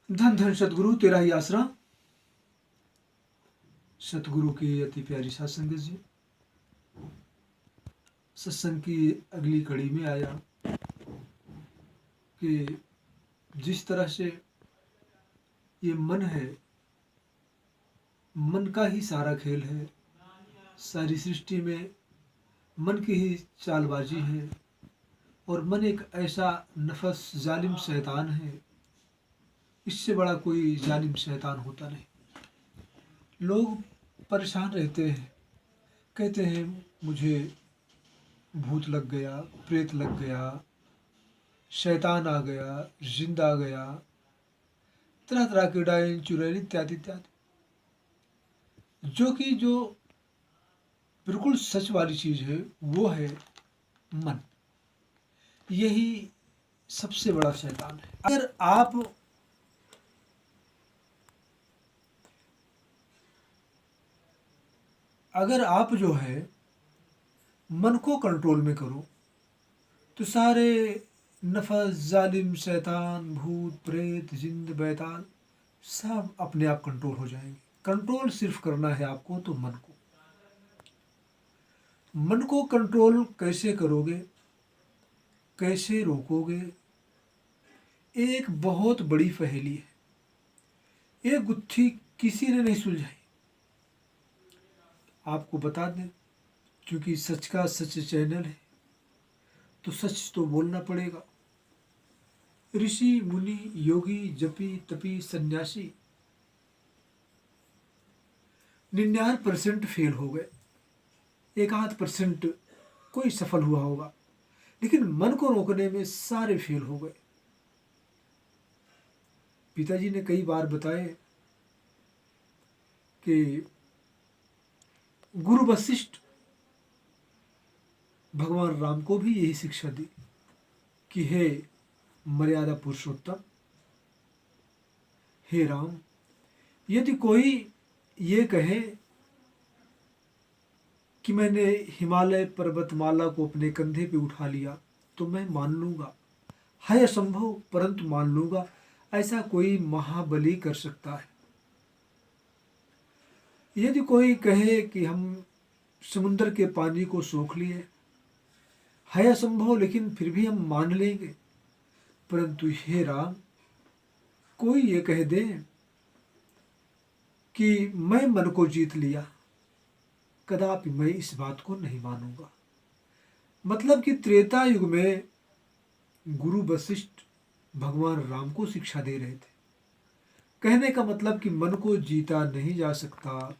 धन धन सतगुरु तेरा ही आसरा। सतगुरु की अति प्यारी सात संगत जी, सत्संग की अगली कड़ी में आया कि जिस तरह से ये मन है, मन का ही सारा खेल है, सारी सृष्टि में मन की ही चालबाजी है और मन एक ऐसा नफस जालिम शैतान है, इससे बड़ा कोई जालिम शैतान होता नहीं। लोग परेशान रहते हैं, कहते हैं मुझे भूत लग गया, प्रेत लग गया, शैतान आ गया, जिंद आ गया, तरह तरह के डायन चुड़ैल इत्यादि इत्यादि, जो बिल्कुल सच वाली चीज है वो है मन। यही सबसे बड़ा शैतान है। अगर आप जो है मन को कंट्रोल में करो तो सारे नफस, जालिम, शैतान, भूत, प्रेत, जिंद, बैताल सब अपने आप कंट्रोल हो जाएंगे। कंट्रोल सिर्फ करना है आपको तो मन को कंट्रोल कैसे करोगे, कैसे रोकोगे, एक बहुत बड़ी पहेली है। ये गुत्थी किसी ने नहीं सुलझाई। आपको बता दें, क्योंकि सच का सच चैनल है तो सच तो बोलना पड़ेगा। ऋषि, मुनि, योगी, जपी, तपी, सन्यासी 99% फेल हो गए, 1-8% कोई सफल हुआ होगा, लेकिन मन को रोकने में सारे फेल हो गए। पिताजी ने कई बार बताए कि गुरु वशिष्ठ भगवान राम को भी यही शिक्षा दी कि हे मर्यादा पुरुषोत्तम, हे राम, यदि कोई ये कहे कि मैंने हिमालय पर्वतमाला को अपने कंधे पे उठा लिया तो मैं मान लूंगा, है असंभव परंतु मान लूंगा। ऐसा कोई महाबली कर सकता है। यदि कोई कहे कि हम समुद्र के पानी को सोख लिए, है असंभव लेकिन फिर भी हम मान लेंगे, परंतु हे राम, कोई ये कह दे कि मैं मन को जीत लिया, कदापि मैं इस बात को नहीं मानूंगा। मतलब कि त्रेता युग में गुरु वशिष्ठ भगवान राम को शिक्षा दे रहे थे। कहने का मतलब कि मन को जीता नहीं जा सकता,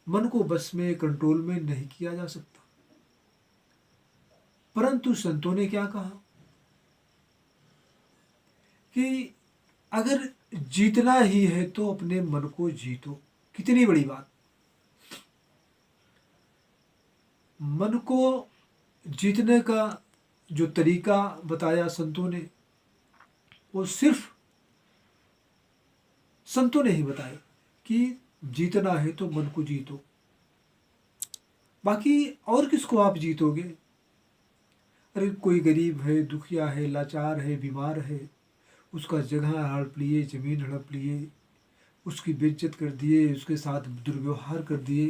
मन को बस में, कंट्रोल में नहीं किया जा सकता। परंतु संतों ने क्या कहा कि अगर जीतना ही है तो अपने मन को जीतो। कितनी बड़ी बात। मन को जीतने का जो तरीका बताया संतों ने, वो सिर्फ संतों ने ही बताया कि जीतना है तो मन को जीतो। बाकी और किसको आप जीतोगे? अरे कोई गरीब है, दुखिया है, लाचार है, बीमार है, उसका जगह हड़प लिए, जमीन हड़प लिए, उसकी बेइज्जत कर दिए, उसके साथ दुर्व्यवहार कर दिए,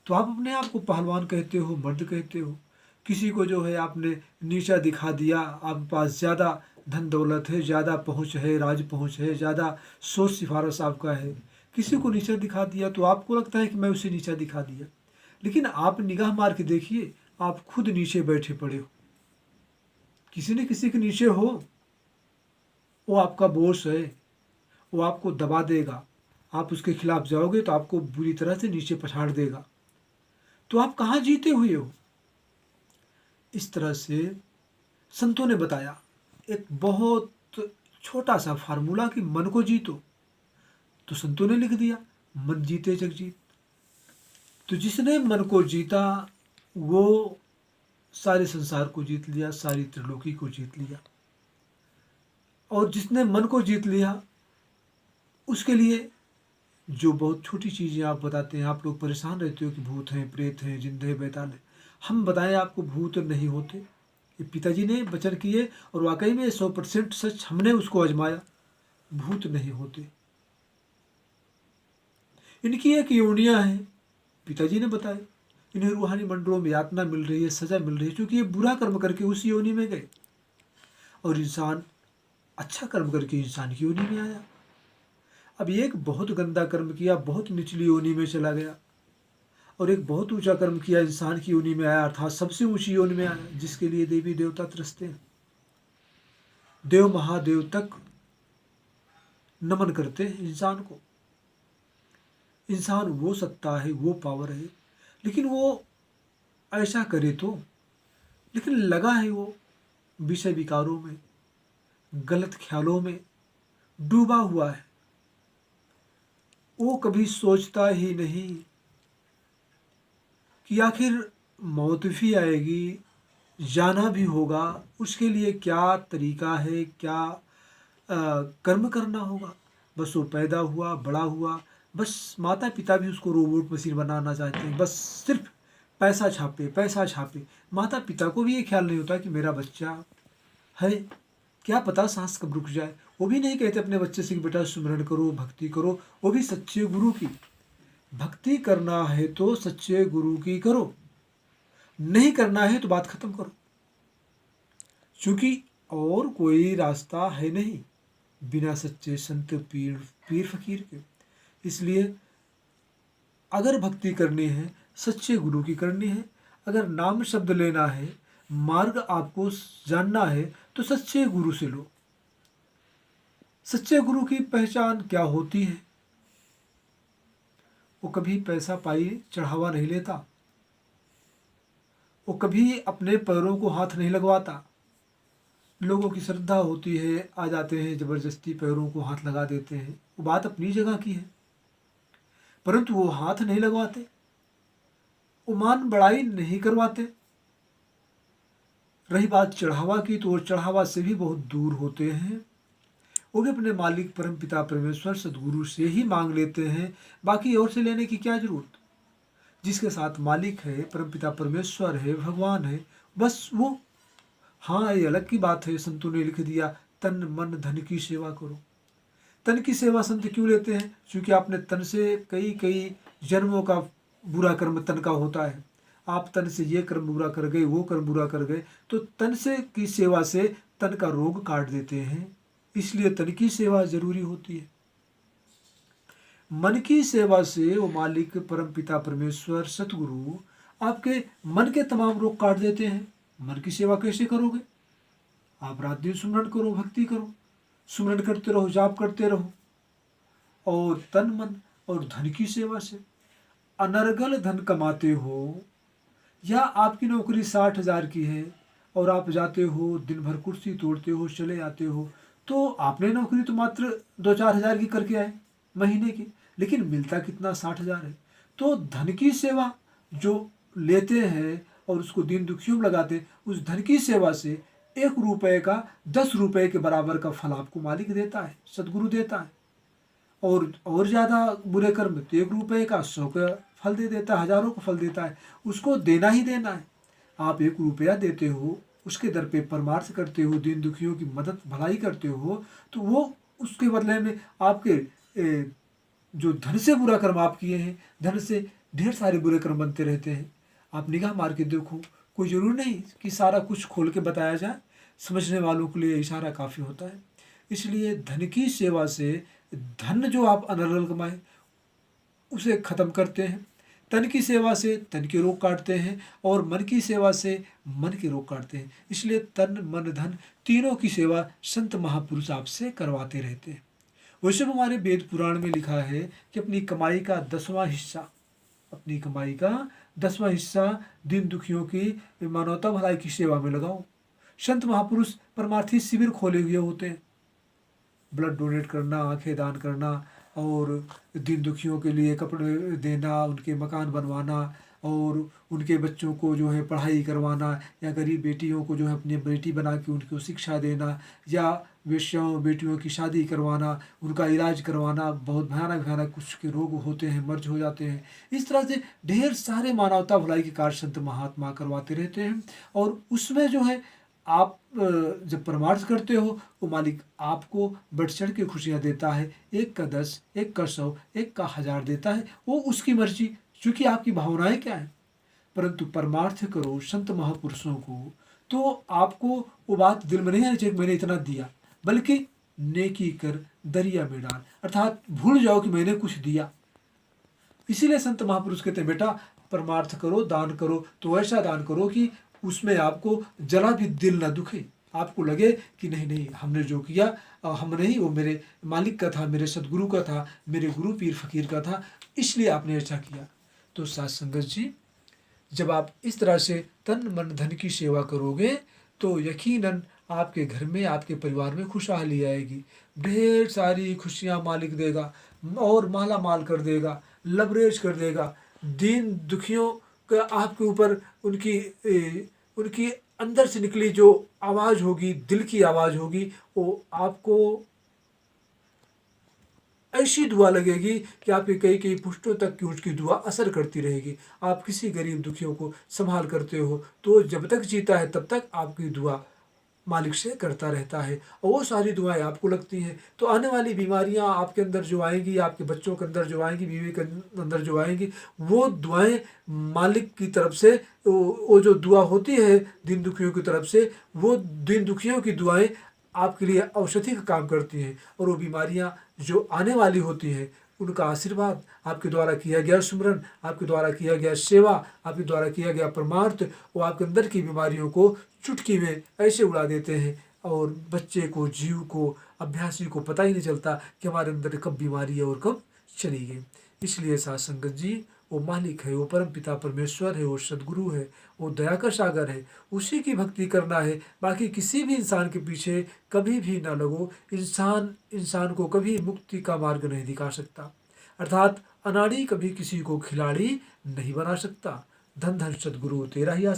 तो आप अपने आप को पहलवान कहते हो, मर्द कहते हो। किसी को जो है आपने नीचा दिखा दिया, आपके पास ज़्यादा धन दौलत है, ज़्यादा पहुंच है, राज पहुंच है, ज़्यादा सोच सिफारिश आपका है, किसी को नीचा दिखा दिया तो आपको लगता है कि मैं उसे नीचा दिखा दिया। लेकिन आप निगाह मार के देखिए, आप खुद नीचे बैठे पड़े हो। किसी न किसी के नीचे हो, वो आपका बॉस है, वो आपको दबा देगा। आप उसके खिलाफ जाओगे तो आपको बुरी तरह से नीचे पछाड़ देगा। तो आप कहाँ जीते हुए हो? इस तरह से संतों ने बताया एक बहुत छोटा सा फार्मूला कि मन को जीतो। तो संतों ने लिख दिया, मन जीते जग जीत। तो जिसने मन को जीता वो सारे संसार को जीत लिया, सारी त्रिलोकी को जीत लिया। और जिसने मन को जीत लिया उसके लिए जो बहुत छोटी चीज़ें आप बताते हैं, आप लोग परेशान रहते हो कि भूत हैं, प्रेत हैं, जिंद है, बैताल है। हम बताएं आपको भूत नहीं होते। ये पिताजी ने वचन किए और वाकई में 100% सच, हमने उसको आजमाया। भूत नहीं होते, इनकी एक योनियाँ हैं, पिताजी ने बताया, इन्हें रूहानी मंडलों में यातना मिल रही है, सजा मिल रही है, क्योंकि ये बुरा कर्म करके उस योनि में गए और इंसान अच्छा कर्म करके इंसान की योनि में आया। अब एक बहुत गंदा कर्म किया, बहुत निचली योनि में चला गया, और एक बहुत ऊंचा कर्म किया, इंसान की योनि में आया, अर्थात सबसे ऊंची योनि में आया, जिसके लिए देवी देवता तरसते हैं। देव महादेव तक नमन करते हैं इंसान को। इंसान वो सत्ता है, वो पावर है, लेकिन वो ऐसा करे तो, लेकिन लगा है वो विषय विकारों में, गलत ख्यालों में डूबा हुआ है। वो कभी सोचता ही नहीं कि आखिर मौत भी आएगी, जाना भी होगा, उसके लिए क्या तरीका है, क्या कर्म करना होगा। बस वो पैदा हुआ, बड़ा हुआ, बस माता पिता भी उसको रोबोट मशीन बनाना चाहते हैं, बस सिर्फ पैसा छापे, पैसा छापे। माता पिता को भी ये ख्याल नहीं होता कि मेरा बच्चा है, क्या पता सांस कब रुक जाए। वो भी नहीं कहते अपने बच्चे से कि बेटा सुमिरन करो, भक्ति करो, वो भी सच्चे गुरु की। भक्ति करना है तो सच्चे गुरु की करो, नहीं करना है तो बात खत्म करो, क्योंकि और कोई रास्ता है नहीं बिना सच्चे संत पीर फकीर के। इसलिए अगर भक्ति करनी है, सच्चे गुरु की करनी है, अगर नाम शब्द लेना है, मार्ग आपको जानना है, तो सच्चे गुरु से लो। सच्चे गुरु की पहचान क्या होती है? वो कभी पैसा पाई चढ़ावा नहीं लेता, वो कभी अपने पैरों को हाथ नहीं लगवाता। लोगों की श्रद्धा होती है, आ जाते हैं, जबरदस्ती पैरों को हाथ लगा देते हैं, वो बात अपनी जगह की है, परंतु वो हाथ नहीं लगवाते, वो मान बढ़ाई नहीं करवाते। रही बात चढ़ावा की, तो वो चढ़ावा से भी बहुत दूर होते हैं। वो भी अपने मालिक परमपिता परमेश्वर सदगुरु से ही मांग लेते हैं, बाकी और से लेने की क्या जरूरत। जिसके साथ मालिक है, परमपिता परमेश्वर है, भगवान है, बस वो। हाँ, ये अलग की बात है, संतों ने लिख दिया, तन मन धन की सेवा करो। तन की सेवा संत क्यों लेते हैं? क्योंकि आपने तन से कई कई जन्मों का बुरा कर्म तन का होता है। आप तन से ये कर्म बुरा कर गए, वो कर्म बुरा कर गए, तो तन से की सेवा से तन का रोग काट देते हैं। इसलिए तन की सेवा जरूरी होती है। मन की सेवा से वो मालिक परमपिता परमेश्वर सतगुरु आपके मन के तमाम रोग काट देते हैं। मन की सेवा कैसे करोगे? आप रात दिन सुमरन करो, भक्ति करो, सुमरन करते रहो, जाप करते रहो, और तन मन और धन की सेवा से अनर्गल धन कमाते हो। या आपकी नौकरी 60,000 की है और आप जाते हो, दिन भर कुर्सी तोड़ते हो, चले आते हो, तो आपने नौकरी तो मात्र 2-4 हज़ार की करके आए महीने की, लेकिन मिलता कितना 60,000 है। तो धन की सेवा जो लेते हैं और उसको दीन दुखियों में लगाते हैं, उस धन की सेवा से 1 रुपये का 10 रुपये के बराबर का फल आपको मालिक देता है, सदगुरु देता है। और ज़्यादा बुरे कर्म तो 1 रुपये का 100 का फल दे देता है, हज़ारों का फल देता है। उसको देना ही देना है। आप 1 रुपया देते हो, उसके दर पे परमार्थ करते हो, दीन दुखियों की मदद भलाई करते हो, तो वो उसके बदले में आपके जो धन से बुरा कर्म आप किए हैं, धन से ढेर सारे बुरे कर्म बनते रहते हैं। आप निगाह मार के देखो, कोई ज़रूर नहीं कि सारा कुछ खोल के बताया जाए, समझने वालों के लिए इशारा काफ़ी होता है। इसलिए धन की सेवा से धन जो आप अनर्गल कमाए उसे खत्म करते हैं, तन की सेवा से तन के रोग काटते हैं, और मन की सेवा से मन के रोग काटते हैं। इसलिए तन मन धन तीनों की सेवा संत महापुरुष आपसे करवाते रहते हैं। वैसे हमारे वेद पुराण में लिखा है कि अपनी कमाई का 10वां हिस्सा दीन दुखियों की मानवता भलाई की सेवा में लगाओ। संत महापुरुष परमार्थी शिविर खोले हुए होते हैं, ब्लड डोनेट करना, आंखें दान करना, और दीन दुखियों के लिए कपड़े देना, उनके मकान बनवाना, और उनके बच्चों को जो है पढ़ाई करवाना, या गरीब बेटियों को जो है अपनी बेटी बना के उनको शिक्षा देना, या वेश्याओं बेटियों की शादी करवाना, उनका इलाज करवाना। बहुत भयानक भयानक कुछ के रोग होते हैं, मर्ज हो जाते हैं। इस तरह से ढेर सारे मानवता भलाई के कार्य संत महात्मा करवाते रहते हैं। और उसमें जो है आप जब परमार्थ करते हो वो मालिक आपको बढ़ चढ़ के खुशियाँ देता है। 1 का 10, 1 का 100, 1 का 1000 देता है, वो उसकी मर्जी, क्योंकि आपकी भावनाएं क्या है। परंतु परमार्थ करो संत महापुरुषों को, तो आपको वो बात दिल में नहीं आनी चाहिए कि मैंने इतना दिया, बल्कि नेकी कर दरिया में डाल, अर्थात भूल जाओ कि मैंने कुछ दिया। इसीलिए संत महापुरुष कहते हैं बेटा परमार्थ करो, दान करो तो ऐसा दान करो कि उसमें आपको जरा भी दिल ना दुखे, आपको लगे कि नहीं नहीं हमने जो किया हम नहीं, वो मेरे मालिक का था, मेरे सदगुरु का था, मेरे गुरु पीर फकीर का था, इसलिए आपने ऐसा किया। तो साथ संगत जी, जब आप इस तरह से तन मन धन की सेवा करोगे तो यकीनन आपके घर में, आपके परिवार में खुशहाली आएगी, ढेर सारी खुशियाँ मालिक देगा और माला माल कर देगा, लबरेज कर देगा। दीन दुखियों का आपके ऊपर उनकी अंदर से निकली जो आवाज़ होगी, दिल की आवाज़ होगी, वो आपको ऐसी दुआ लगेगी कि आपकी कई कई पुश्तों तक की उसकी दुआ असर करती रहेगी। आप किसी गरीब दुखियों को संभाल करते हो तो जब तक जीता है तब तक आपकी दुआ मालिक से करता रहता है, और वो सारी दुआएं आपको लगती हैं। तो आने वाली बीमारियां आपके अंदर जो आएंगी, आपके बच्चों के अंदर जो आएंगी, बीवी के अंदर जो आएंगी, वो दुआएं मालिक की तरफ से, वो जो दुआ होती है दीन दुखियों की तरफ से, वो दीन दुखियों की दुआएं आपके लिए औषधि का काम करती हैं। और वो बीमारियां जो आने वाली होती हैं, उनका आशीर्वाद, आपके द्वारा किया गया सुमरन, आपके द्वारा किया गया सेवा, आपके द्वारा किया गया परमार्थ, वो आपके अंदर की बीमारियों को चुटकी में ऐसे उड़ा देते हैं। और बच्चे को, जीव को, अभ्यासी को पता ही नहीं चलता कि हमारे अंदर कब बीमारी है और कब चली गई। इसलिए साथ संगत जी, वो मालिक है, वो परम पिता परमेश्वर है, वो सदगुरु है, वो दया का सागर है, उसी की भक्ति करना है। बाकी किसी भी इंसान के पीछे कभी भी ना लगो। इंसान को कभी मुक्ति का मार्ग नहीं दिखा सकता, अर्थात अनाड़ी कभी किसी को खिलाड़ी नहीं बना सकता। धन धन सदगुरु तेरा ही